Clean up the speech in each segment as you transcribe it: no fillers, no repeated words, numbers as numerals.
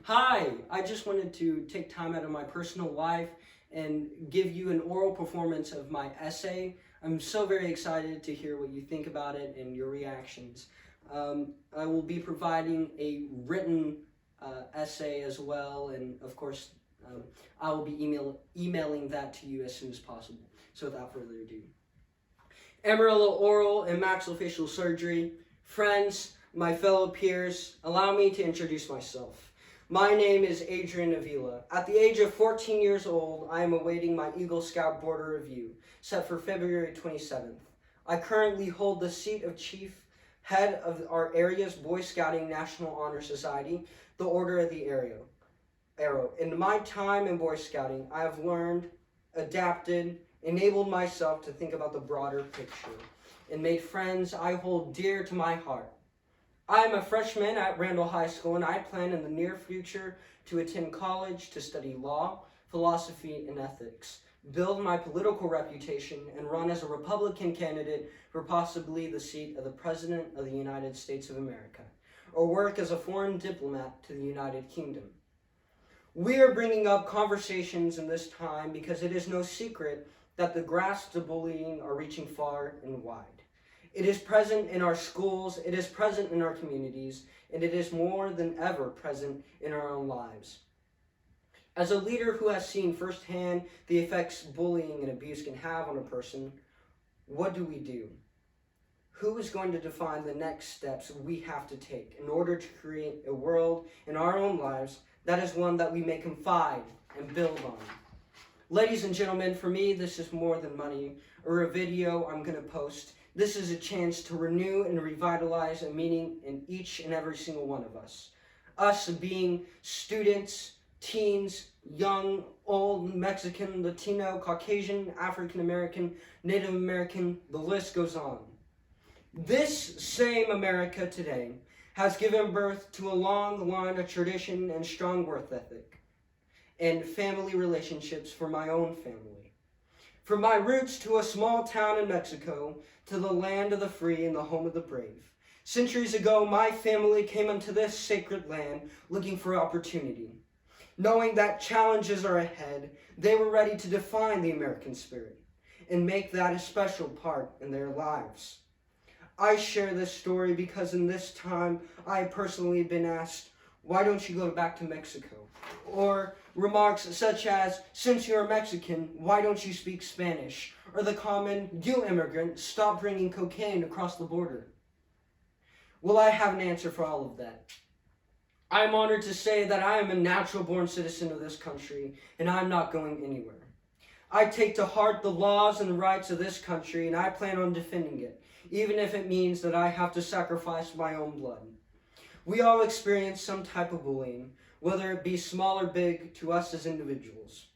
Hi, I just wanted to take time out of my personal life and give you an oral performance of my essay. I'm so very excited to hear what you think about it and your reactions. I will be providing a written essay as well, and of course, I will be emailing that to you as soon as possible. So without further ado. Amarillo oral and maxillofacial surgery. Friends, my fellow peers, allow me to introduce myself. My name is Adrian Avila. At the age of 14 years old, I am awaiting my Eagle Scout Border Review, set for February 27th. I currently hold the seat of Chief Head of our area's Boy Scouting National Honor Society, the Order of the Arrow. In my time in Boy Scouting, I have learned, adapted, enabled myself to think about the broader picture, and made friends I hold dear to my heart. I am a freshman at Randall High School, and I plan in the near future to attend college to study law, philosophy, and ethics, build my political reputation, and run as a Republican candidate for possibly the seat of the President of the United States of America, or work as a foreign diplomat to the United Kingdom. We are bringing up conversations in this time because it is no secret that the grasps of bullying are reaching far and wide. It is present in our schools, it is present in our communities, and it is more than ever present in our own lives. As a leader who has seen firsthand the effects bullying and abuse can have on a person, what do we do? Who is going to define the next steps we have to take in order to create a world in our own lives that is one that we may confide and build on? Ladies and gentlemen, for me, this is more than money or a video I'm going to post. This is a chance to renew and revitalize a meaning in each and every single one of us. Us being students, teens, young, old, Mexican, Latino, Caucasian, African American, Native American, the list goes on. This same America today has given birth to a long line of tradition and strong work ethic and family relationships for my own family. From my roots to a small town in Mexico, to the land of the free and the home of the brave. Centuries ago, my family came into this sacred land looking for opportunity. Knowing that challenges are ahead, they were ready to define the American spirit and make that a special part in their lives. I share this story because in this time, I personally have been asked, why don't you go back to Mexico? Or remarks such as, since you're Mexican, why don't you speak Spanish? Or the common, you immigrant, stop bringing cocaine across the border. Well, I have an answer for all of that. I am honored to say that I am a natural-born citizen of this country, and I'm not going anywhere. I take to heart the laws and the rights of this country, and I plan on defending it, even if it means that I have to sacrifice my own blood. We all experience some type of bullying, whether it be small or big, to us as individuals.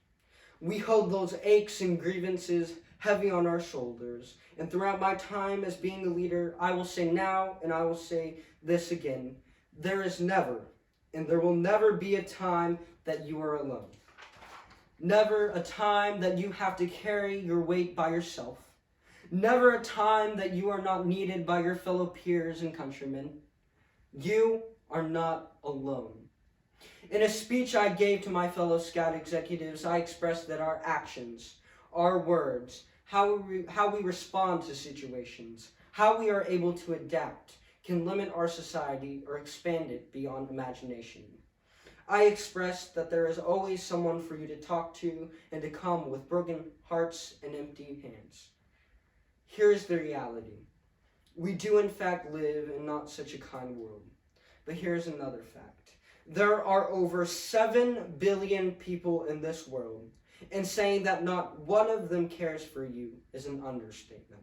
We hold those aches and grievances heavy on our shoulders, and throughout my time as being a leader, I will say now, and I will say this again, there is never, and there will never be a time that you are alone. Never a time that you have to carry your weight by yourself. Never a time that you are not needed by your fellow peers and countrymen. You are not alone. In a speech I gave to my fellow Scout executives, I expressed that our actions, our words, how we respond to situations, how we are able to adapt, can limit our society or expand it beyond imagination. I expressed that there is always someone for you to talk to and to come with broken hearts and empty hands. Here's the reality. We do in fact live in not such a kind world. But here's another fact. There are over 7 billion people in this world, and saying that not one of them cares for you is an understatement.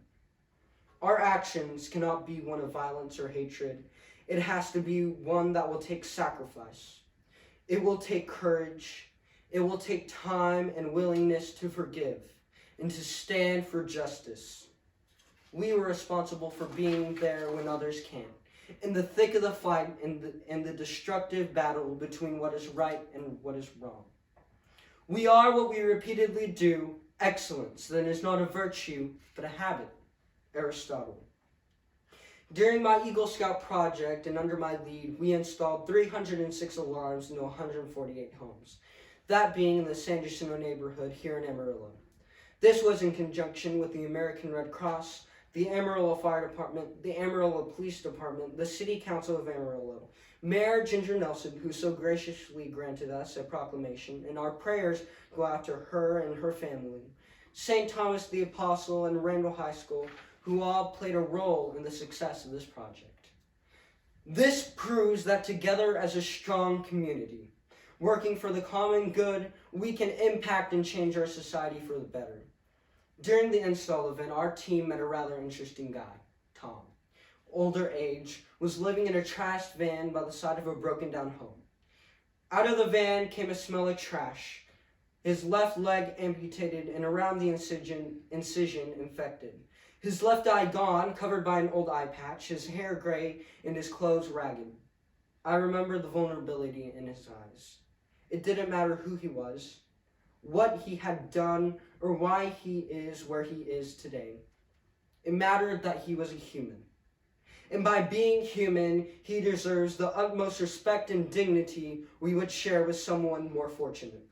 Our actions cannot be one of violence or hatred. It has to be one that will take sacrifice. It will take courage. It will take time and willingness to forgive and to stand for justice. We were responsible for being there when others can't, in the thick of the fight and the destructive battle between what is right and what is wrong. We are what we repeatedly do, excellence, that is not a virtue, but a habit. Aristotle. During my Eagle Scout project and under my lead, we installed 306 alarms into 148 homes, that being in the San Jacinto neighborhood here in Amarillo. This was in conjunction with the American Red Cross, the Amarillo Fire Department, the Amarillo Police Department, the City Council of Amarillo, Mayor Ginger Nelson, who so graciously granted us a proclamation, and our prayers go out to her and her family, St. Thomas the Apostle and Randall High School, who all played a role in the success of this project. This proves that together as a strong community, working for the common good, we can impact and change our society for the better. During the install event, our team met a rather interesting guy, Tom. Older age, was living in a trashed van by the side of a broken down home. Out of the van came a smell of trash, his left leg amputated and around the incision infected. His left eye gone, covered by an old eye patch, his hair gray and his clothes ragged. I remember the vulnerability in his eyes. It didn't matter who he was, what he had done, or why he is where he is today. It mattered that he was a human. And by being human, he deserves the utmost respect and dignity we would share with someone more fortunate.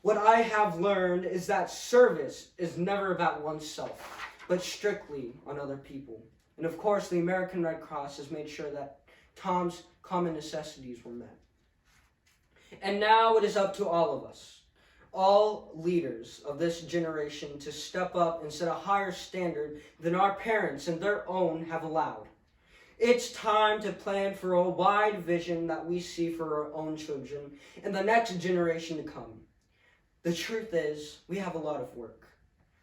What I have learned is that service is never about oneself, but strictly on other people. And of course, the American Red Cross has made sure that Tom's common necessities were met. And now it is up to all of us, all leaders of this generation, to step up and set a higher standard than our parents and their own have allowed. It's time to plan for a wide vision that we see for our own children and the next generation to come. The truth is, we have a lot of work,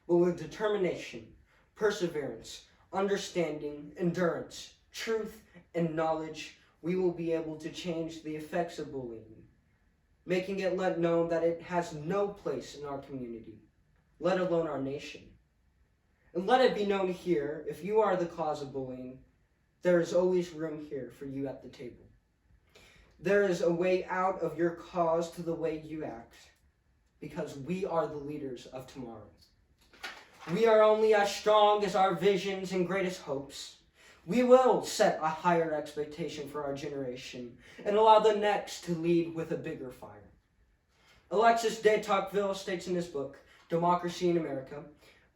but with determination, perseverance, understanding, endurance, truth, and knowledge, we will be able to change the effects of bullying, making it known that it has no place in our community, let alone our nation. And let it be known here, if you are the cause of bullying, there is always room here for you at the table. There is a way out of your cause to the way you act, because we are the leaders of tomorrow. We are only as strong as our visions and greatest hopes. We will set a higher expectation for our generation and allow the next to lead with a bigger fire. Alexis de Tocqueville states in his book, Democracy in America,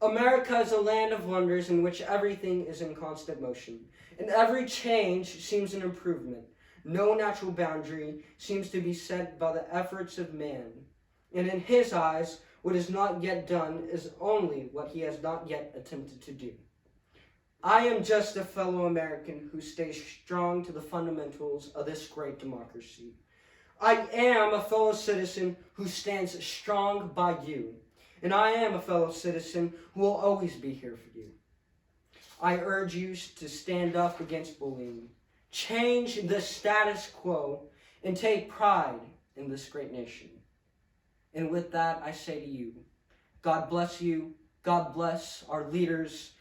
America is a land of wonders in which everything is in constant motion, and every change seems an improvement. No natural boundary seems to be set by the efforts of man, and in his eyes, what is not yet done is only what he has not yet attempted to do. I am just a fellow American who stays strong to the fundamentals of this great democracy. I am a fellow citizen who stands strong by you, and I am a fellow citizen who will always be here for you. I urge you to stand up against bullying, change the status quo, and take pride in this great nation. And with that, I say to you, God bless you, God bless our leaders,